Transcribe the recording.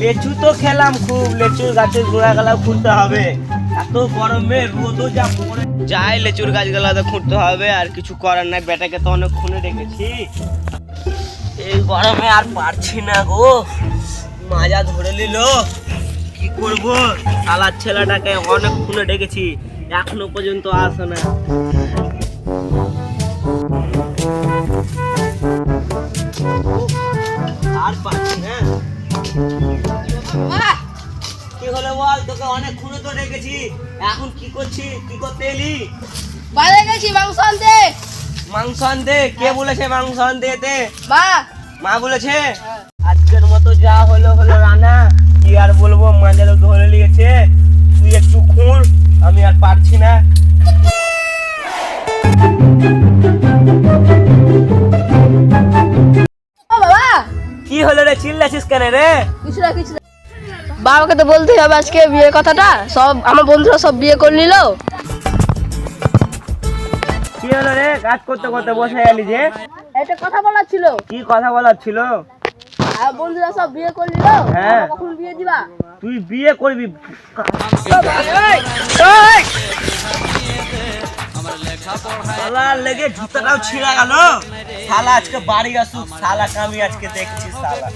লেচু তো খেলাম খুব, লেচুর গাছের গোড়াগুলো খুঁড়তে হবে। এত গরমে রোদও যা পড়ে যায়, লেচুর গাছগুলো খুঁড়তে হবে। আর কিছু করার নাই, বেটাকে তো অনেক খুনে রেখেছি। এই গরমে আর পারছি না গো, মাজা ধরে নিল। কি করবো, শালার ছেলেটাকে অনেক খুনে ডেকেছি, এখনো পর্যন্ত আসে না। আর পারছি না। কি হলো বল, তোকে অনেক খুনে তো ডেকেছি, এখন কি করছিস? কি করতে এলি? বাইরে গেছি মাংস আনতে। মাংস আনতে? কে বলেছে মাংস আনতে? মা মা বলেছে? আজকের মতো যা হলো হলো রানা, কি আর বলবো, মাঝে ধরে নিয়েছে। তুই একটু খুঁড়, আমি আর পারছি না। ও বাবা, কি হলো রে, চিল্লাছিস কেন রে? কিছু না কিছু না। বাবাকে তো বলতেই হবে আজকে বিয়ের কথাটা। সব আমার বন্ধুরা সব বিয়ে করে নিল। কি হলো রে, কাজ করতে করতে বসে গেলি যে? একটা কথা বলার ছিল। কি কথা বলার ছিল? আর বন্ধুরা সব বিয়ে করে নিল। হ্যাঁ। কখন বিয়ে দিবা? তুই বিয়ে করবি? শালার লেগে জুতাটাও ছিঁড়া গেল। শালা আজকে বাড়ি আসুক, শালাকে আমি আজকে দেখছি। শালা